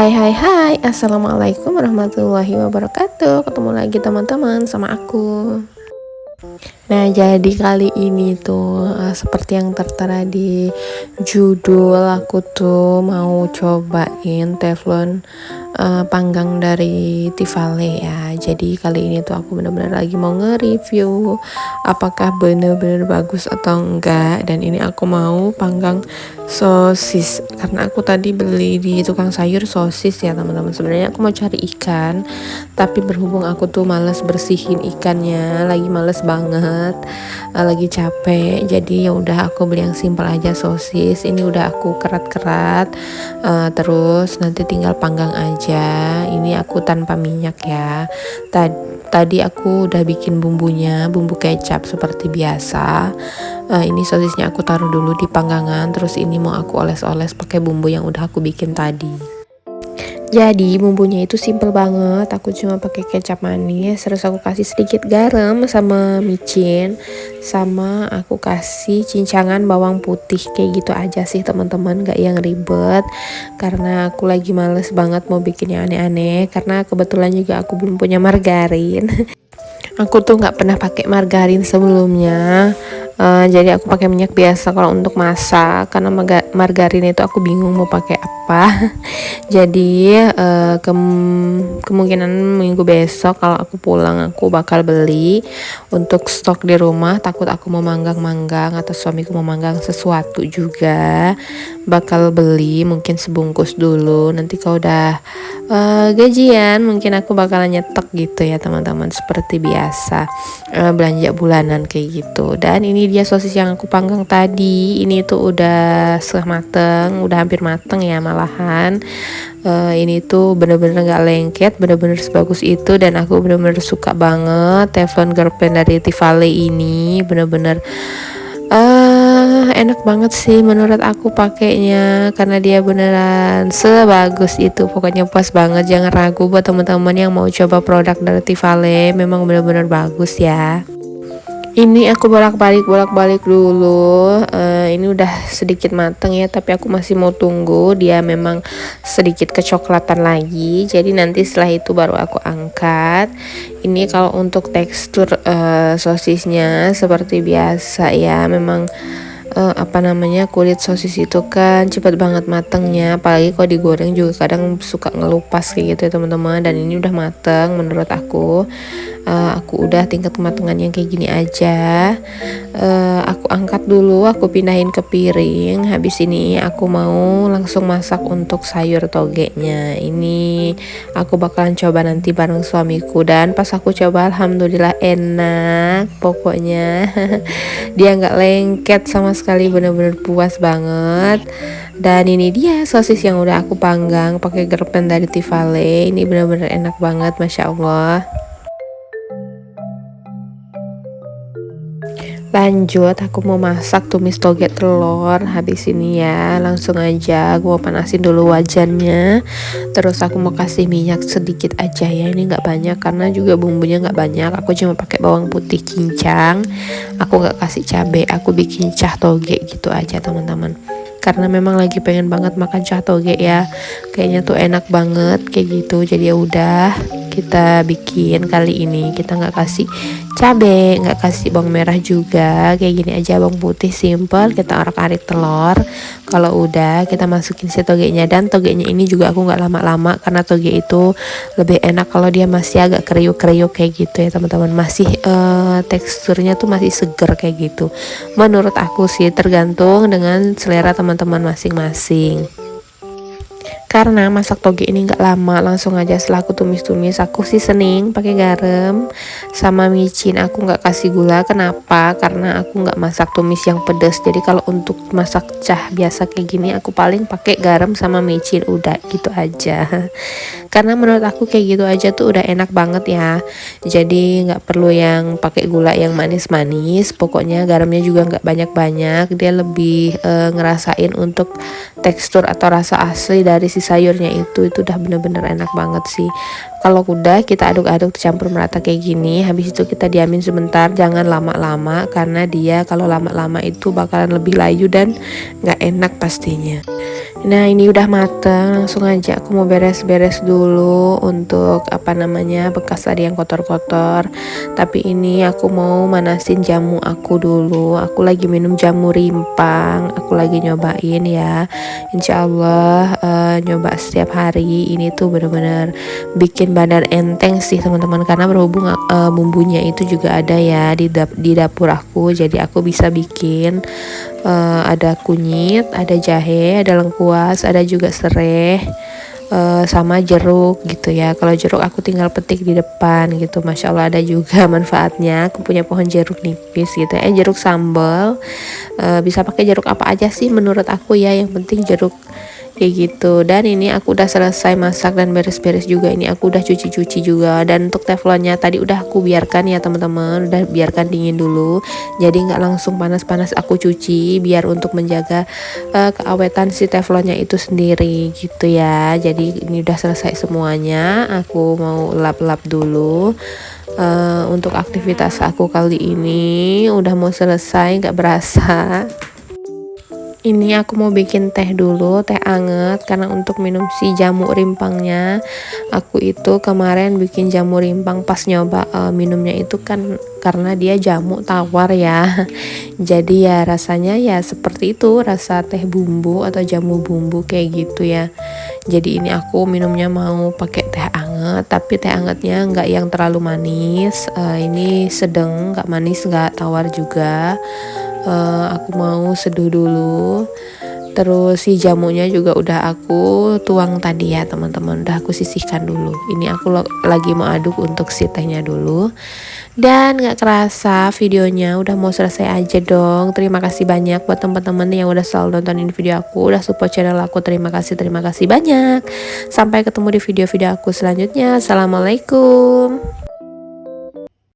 Hai hai hai, Assalamualaikum warahmatullahi wabarakatuh. Ketemu lagi teman-teman sama aku. Nah, jadi kali ini tuh seperti yang tertera di judul, aku tuh mau cobain teflon panggang dari Tivale ya. Jadi kali ini tuh aku bener-bener lagi mau nge-review apakah bener-bener bagus atau enggak. Dan ini aku mau panggang sosis karena aku tadi beli di tukang sayur sosis ya teman-teman. Sebenarnya aku mau cari ikan, tapi berhubung aku tuh males bersihin ikannya, lagi males banget, lagi capek, jadi ya udah aku beli yang simpel aja, sosis. Ini udah aku kerat-kerat, terus nanti tinggal panggang aja. Ini aku tanpa minyak ya. Tadi aku udah bikin bumbunya, bumbu kecap seperti biasa. Ini sosisnya aku taruh dulu di panggangan, terus ini mau aku oles-oles pakai bumbu yang udah aku bikin tadi. Jadi bumbunya itu simple banget, aku cuma pakai kecap manis, terus aku kasih sedikit garam sama micin, sama aku kasih cincangan bawang putih, kayak gitu aja sih teman-teman, gak yang ribet karena aku lagi males banget mau bikin yang aneh-aneh, karena kebetulan juga aku belum punya margarin. Aku tuh nggak pernah pakai margarin sebelumnya, jadi aku pakai minyak biasa kalau untuk masak, karena margarin itu aku bingung mau pakai apa. Jadi kemungkinan minggu besok kalau aku pulang aku bakal beli untuk stok di rumah, takut aku mau manggang-manggang atau suamiku mau manggang sesuatu juga, bakal beli mungkin sebungkus dulu. Nanti kalau udah gajian mungkin aku bakalan nyetok gitu ya teman-teman, seperti biasa belanja bulanan kayak gitu. Dan ini dia sosis yang aku panggang tadi, ini tuh udah setengah mateng, udah hampir mateng ya malahan. Ini tuh bener-bener gak lengket, bener-bener sebagus itu, dan aku bener-bener suka banget teflon garpen dari Tivale ini, bener-bener enak banget sih menurut aku pakainya, karena dia beneran sebagus itu. Pokoknya puas banget, jangan ragu buat teman-teman yang mau coba produk dari Tivale, memang bener-bener bagus ya. Ini aku bolak-balik dulu. Ini udah sedikit mateng ya, tapi aku masih mau tunggu dia memang sedikit kecoklatan lagi. Jadi nanti setelah itu baru aku angkat. Ini kalau untuk tekstur sosisnya seperti biasa ya, memang kulit sosis itu kan cepat banget matangnya, apalagi kalau digoreng juga kadang suka ngelupas kayak gitu ya teman-teman. Dan ini udah mateng menurut aku. Aku udah tingkat kematangan yang kayak gini aja. Aku angkat dulu, aku pindahin ke piring. Habis ini aku mau langsung masak untuk sayur togenya. Ini aku bakalan coba nanti bareng suamiku, dan pas aku coba alhamdulillah enak pokoknya. Dia nggak lengket sama sekali, bener-bener puas banget. Dan ini dia sosis yang udah aku panggang pakai garpen dari Tivale. Ini bener-bener enak banget, masya Allah. Lanjut, aku mau masak tumis toge telur. Habis ini ya langsung aja aku mau panasin dulu wajannya, terus aku mau kasih minyak sedikit aja ya, ini nggak banyak karena juga bumbunya nggak banyak. Aku cuma pakai bawang putih cincang, aku nggak kasih cabai, aku bikin cah toge gitu aja teman-teman, karena memang lagi pengen banget makan cah toge ya, kayaknya tuh enak banget kayak gitu. Jadi ya udah kita bikin kali ini, kita nggak kasih cabai, nggak kasih bawang merah juga, kayak gini aja, bawang putih simple, kita orak-arik telur. Kalau udah kita masukin si togenya, dan togenya ini juga aku nggak lama-lama karena toge itu lebih enak kalau dia masih agak kriuk-kriuk kayak gitu ya teman-teman, masih teksturnya tuh masih seger kayak gitu. Menurut aku sih tergantung dengan selera teman-teman masing-masing. Karena masak toge ini nggak lama, langsung aja setelah aku tumis-tumis aku seasoning pakai garam sama micin. Aku nggak kasih gula, kenapa? Karena aku nggak masak tumis yang pedas. Jadi kalau untuk masak cah biasa kayak gini aku paling pakai garam sama micin, udah gitu aja. Karena menurut aku kayak gitu aja tuh udah enak banget ya. Jadi nggak perlu yang pakai gula yang manis-manis. Pokoknya garamnya juga nggak banyak-banyak, dia lebih ngerasain untuk tekstur atau rasa asli dari si sayurnya itu udah bener-bener enak banget sih. Kalau udah kita aduk-aduk campur merata kayak gini, habis itu kita diamin sebentar, jangan lama-lama karena dia kalau lama-lama itu bakalan lebih layu dan nggak enak pastinya. Nah ini udah mateng, langsung aja aku mau beres-beres dulu untuk bekas tadi yang kotor-kotor. Tapi ini aku mau manasin jamu aku dulu. Aku lagi minum jamu rimpang, aku lagi nyobain ya. Insya Allah nyoba setiap hari. Ini tuh bener-bener bikin badan enteng sih teman-teman, karena berhubung bumbunya itu juga ada ya di dapur aku. Jadi aku bisa bikin ada kunyit, ada jahe, ada lengkuas, ada juga serai, sama jeruk gitu ya. Kalau jeruk aku tinggal petik di depan gitu, masya Allah ada juga manfaatnya. Aku punya pohon jeruk nipis gitu, jeruk sambal. Bisa pakai jeruk apa aja sih menurut aku ya, yang penting jeruk kayak gitu. Dan ini aku udah selesai masak dan beres-beres juga. Ini aku udah cuci-cuci juga, dan untuk teflonnya tadi udah aku biarkan ya teman-teman, udah biarkan dingin dulu, jadi nggak langsung panas-panas aku cuci, biar untuk menjaga keawetan si teflonnya itu sendiri gitu ya. Jadi ini udah selesai semuanya, aku mau lap-lap dulu. Untuk aktivitas aku kali ini udah mau selesai, nggak berasa. Ini aku mau bikin teh dulu, teh anget, karena untuk minum si jamu rimpangnya. Aku itu kemarin bikin jamu rimpang pas nyoba minumnya itu kan, karena dia jamu tawar ya. Jadi ya rasanya ya seperti itu, rasa teh bumbu atau jamu bumbu kayak gitu ya. Jadi ini aku minumnya mau pakai teh anget, tapi teh angetnya nggak yang terlalu manis. Ini sedang, nggak manis nggak tawar juga. Aku mau seduh dulu. Terus si jamunya juga udah aku tuang tadi ya teman-teman, udah aku sisihkan dulu. Ini aku lagi mau aduk untuk si tehnya dulu. Dan gak kerasa videonya udah mau selesai aja dong. Terima kasih banyak buat teman-teman yang udah selalu nontonin video aku, udah support channel aku. Terima kasih banyak. Sampai ketemu di video-video aku selanjutnya. Assalamualaikum.